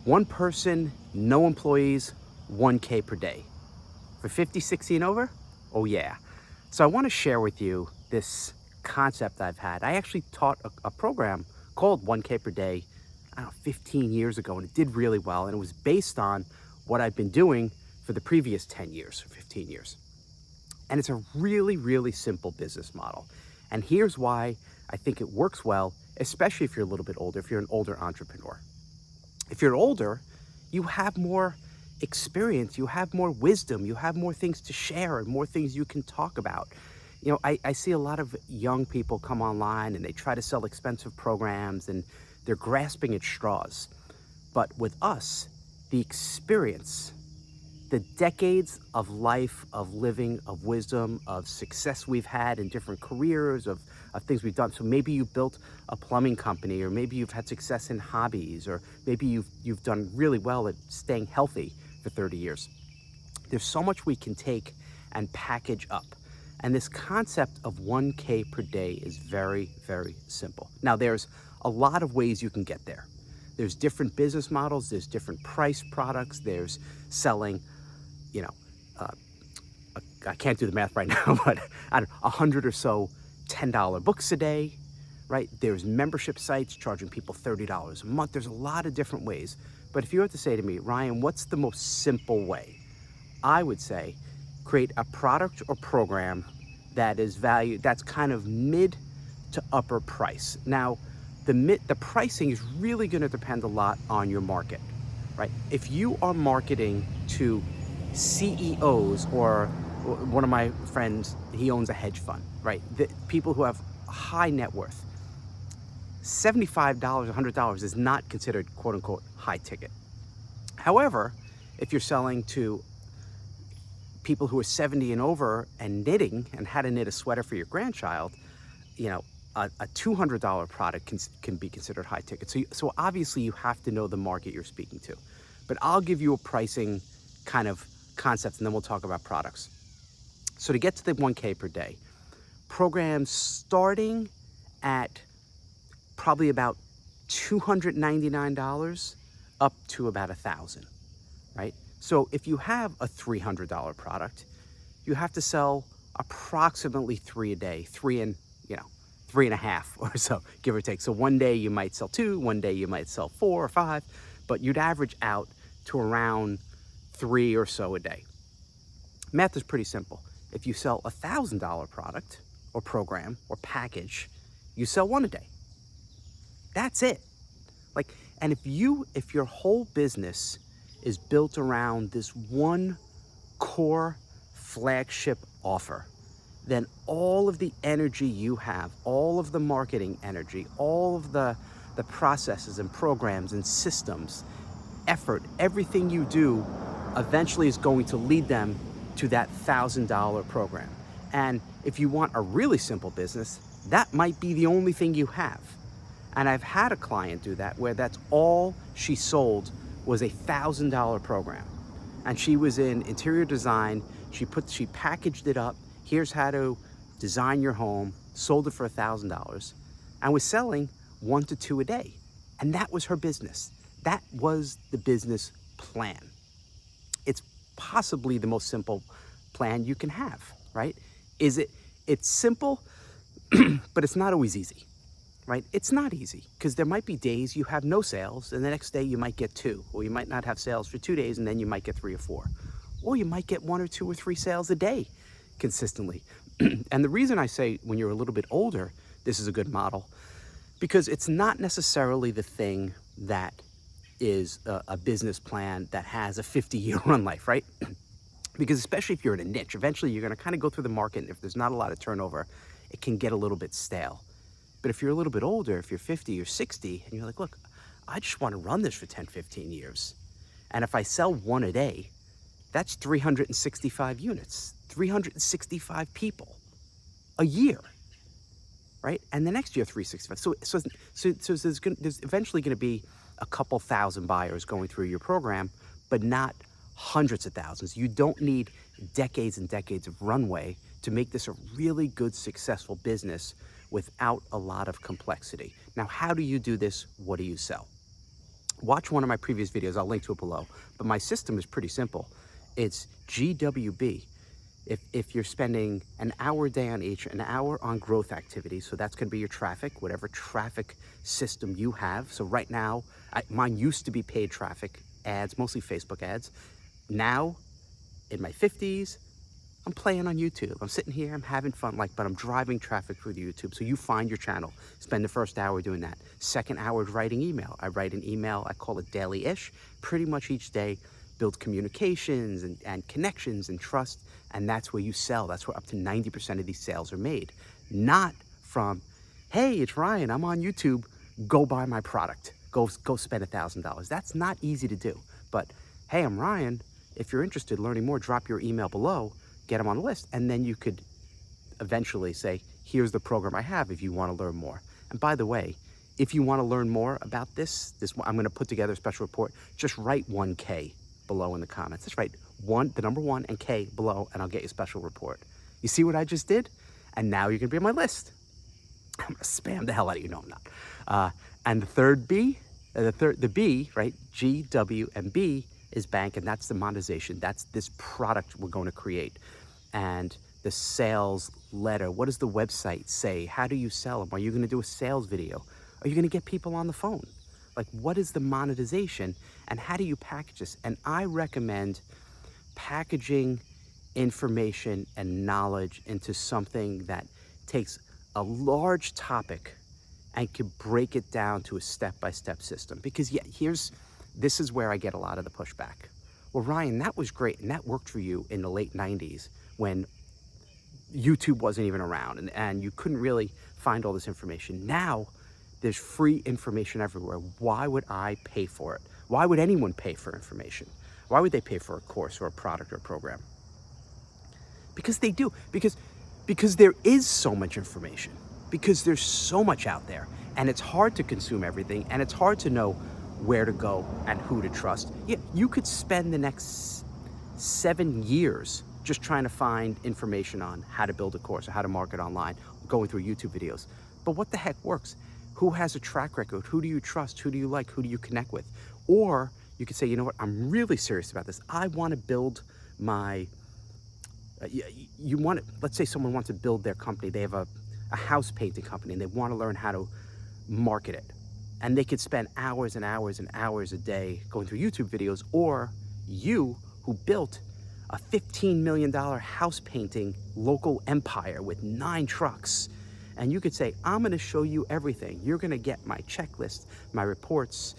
One person, no employees, 1K per day. For 50, 60 and over? Oh yeah. So I want to share with you this concept I've had. I actually taught a program called 1K per day, I don't know, 15 years ago, and it did really well. And it was based on what I've been doing for the previous 10 years or 15 years. And it's a really, really simple business model. And here's why I think it works well, especially if you're a little bit older, if you're an older entrepreneur. If you're older, you have more experience, you have more wisdom, you have more things to share and more things you can talk about. You know, I see a lot of young people come online and they try to sell expensive programs and they're grasping at straws. But with us, the experience, the decades of life, of living, of wisdom, of success we've had in different careers, of things we've done. So maybe you built a plumbing company, or maybe you've had success in hobbies, or maybe you've done really well at staying healthy for 30 years. There's so much we can take and package up. And this concept of 1K per day is very, very simple. Now, there's a lot of ways you can get there. There's different business models, there's different price products, there's selling, you know, I can't do the math right now, but I don't know, 100 or so $10 books a day, right? There's membership sites charging people $30 a month. There's a lot of different ways. But if you were to say to me, Ryan, what's the most simple way? I would say create a product or program that is valued, that's kind of mid to upper price. Now, the pricing is really going to depend a lot on your market, right? If you are marketing to CEOs, or one of my friends, he owns a hedge fund, right? The people who have high net worth, $75, $100 is not considered quote unquote high ticket. However, if you're selling to people who are 70 and over and knitting and how to knit a sweater for your grandchild, you know, a $200 product can be considered high ticket. So obviously you have to know the market you're speaking to. But I'll give you a pricing kind of concept and then we'll talk about products. So to get to the 1K per day, programs starting at probably about $299 up to about $1,000, right? So if you have a $300 product, you have to sell approximately 3 a day, 3.5 or so, give or take. So one day you might sell 2, one day you might sell 4 or 5, but you'd average out to around 3 or so a day. Math is pretty simple. If you sell a $1,000 product or program or package, you sell 1 a day. That's it. Like, and if your whole business is built around this one core flagship offer, then all of the energy you have, all of the marketing energy, all of the processes and programs and systems, effort, everything you do eventually is going to lead them to that $1,000 program. And if you want a really simple business, that might be the only thing you have. And I've had a client do that where that's all she sold was a $1,000 program. And she was in interior design. She packaged it up. Here's how to design your home, sold it for $1,000 and was selling 1 to 2 a day. And that was her business. That was the business plan. It's possibly the most simple plan you can have, right? It's simple, but it's not always easy, right? It's not easy because there might be days you have no sales and the next day you might get 2, or you might not have sales for 2 days and then you might get 3 or 4, or you might get 1 or 2 or 3 sales a day consistently. And the reason I say when you're a little bit older, this is a good model, because it's not necessarily the thing that is a business plan that has a 50-year run life, right? Because especially if you're in a niche, eventually you're going to kind of go through the market, and if there's not a lot of turnover, it can get a little bit stale. But if you're a little bit older, if you're 50 or 60, and you're like, look, I just want to run this for 10, 15 years. And if I sell 1 a day, that's 365 units, 365 people a year, right? And the next year, 365. So there's eventually going to be a couple thousand buyers going through your program, but not hundreds of thousands. You don't need decades and decades of runway to make this a really good, successful business without a lot of complexity. Now, how do you do this? What do you sell? Watch one of my previous videos, I'll link to it below. But my system is pretty simple. It's GWB. If you're spending an hour a day on each, an hour on growth activities, so that's gonna be your traffic, whatever traffic system you have. So right now, mine used to be paid traffic ads, mostly Facebook ads. Now, in my 50s, I'm playing on YouTube. I'm sitting here, I'm having fun, but I'm driving traffic through the YouTube. So you find your channel, spend the first hour doing that. Second hour is writing email. I write an email, I call it daily-ish, pretty much each day, build communications and connections and trust, and that's where you sell. That's where up to 90% of these sales are made. Not from, hey, it's Ryan, I'm on YouTube, go buy my product, go spend $1,000. That's not easy to do. But hey, I'm Ryan, if you're interested in learning more, drop your email below, get them on the list, and then you could eventually say, here's the program I have if you want to learn more. And by the way, if you want to learn more about this, I'm going to put together a special report. Just write 1K below in the comments. Just write the number 1 and K below, and I'll get you a special report. You see what I just did? And now you're going to be on my list. I'm going to spam the hell out of you. No, I'm not. And the third B, the B, right? G, W, and B is bank, and that's the monetization. That's this product we're going to create. And the sales letter, what does the website say? How do you sell them? Are you going to do a sales video? Are you going to get people on the phone? What is the monetization, and how do you package this? And I recommend packaging information and knowledge into something that takes a large topic and can break it down to a step-by-step system. Because this is where I get a lot of the pushback. Well, Ryan, that was great, and that worked for you in the late 90s when YouTube wasn't even around, and you couldn't really find all this information. Now, there's free information everywhere. Why would I pay for it? Why would anyone pay for information? Why would they pay for a course or a product or a program? Because they do. Because there is so much information. Because there's so much out there, and it's hard to consume everything, and it's hard to know where to go and who to trust. Yeah, you could spend the next 7 years just trying to find information on how to build a course or how to market online, going through YouTube videos. But what the heck works? Who has a track record? Who do you trust? Who do you like? Who do you connect with? Or you could say, you know what, I'm really serious about this. I want to build my, let's say someone wants to build their company. They have a house painting company, and they want to learn how to market it. And they could spend hours and hours and hours a day going through YouTube videos. Or you, who built a $15 million house painting local empire with 9 trucks, and you could say, I'm going to show you everything. You're going to get my checklist, my reports,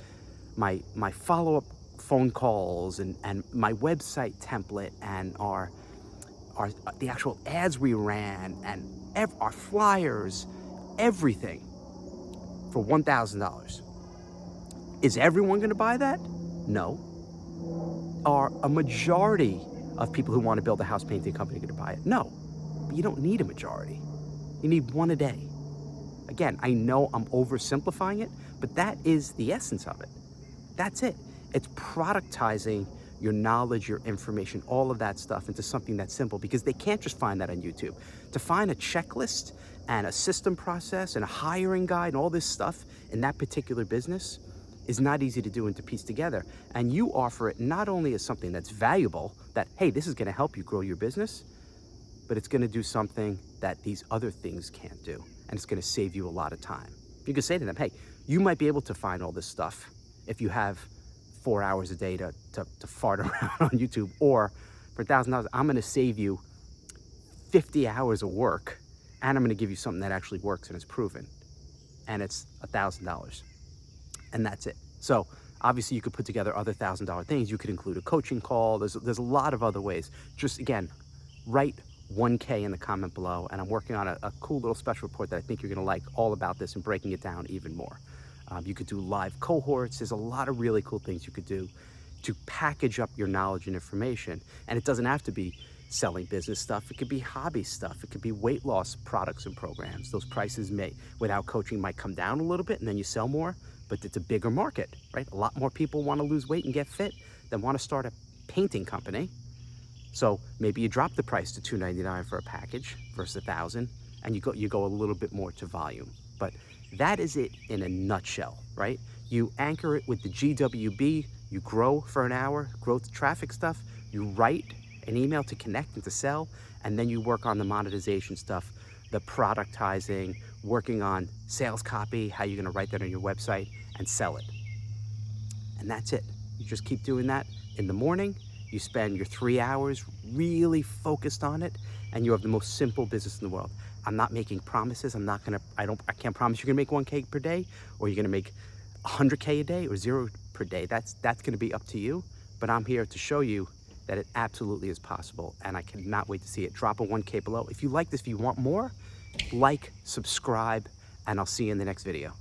my follow-up phone calls, and my website template, and the actual ads we ran, and our flyers, everything, for $1,000. Is everyone going to buy that? No. Are a majority of people who want to build a house painting company going to buy it? No. But you don't need a majority. You need 1 a day. Again, I know I'm oversimplifying it, but that is the essence of it. That's it. It's productizing your knowledge, your information, all of that stuff into something that's simple, because they can't just find that on YouTube. To find a checklist and a system process and a hiring guide and all this stuff in that particular business is not easy to do and to piece together. And you offer it not only as something that's valuable, that, hey, this is going to help you grow your business, but it's going to do something that these other things can't do. And it's going to save you a lot of time. You can say to them, hey, you might be able to find all this stuff if you have 4 hours a day to fart around on YouTube, or for $1,000, I'm going to save you 50 hours of work, and I'm going to give you something that actually works and is proven, and it's $1,000, and that's it. So obviously you could put together other $1,000 things. You could include a coaching call. There's a lot of other ways. Just again, write 1K in the comment below, and I'm working on a cool little special report that I think you're going to like, all about this and breaking it down even more. You could do live cohorts. There's a lot of really cool things you could do to package up your knowledge and information. And it doesn't have to be selling business stuff. It could be hobby stuff. It could be weight loss products and programs. Those prices without coaching, might come down a little bit, and then you sell more, but it's a bigger market, right? A lot more people want to lose weight and get fit than want to start a painting company. So maybe you drop the price to $299 for a package versus $1,000, and you go a little bit more to volume. But that is it in a nutshell, right? You anchor it with the GWB, you grow for an hour, growth traffic stuff, you write an email to connect and to sell, and then you work on the monetization stuff, the productizing, working on sales copy, how you're gonna write that on your website and sell it. And that's it. You just keep doing that in the morning. You spend your 3 hours really focused on it, and you have the most simple business in the world. I'm not making promises. I can't promise you're gonna make 1K per day, or you're gonna make 100K a day, or 0 per day. That's gonna be up to you, but I'm here to show you that it absolutely is possible, and I cannot wait to see it. Drop a 1K below. If you like this, if you want more, like, subscribe, and I'll see you in the next video.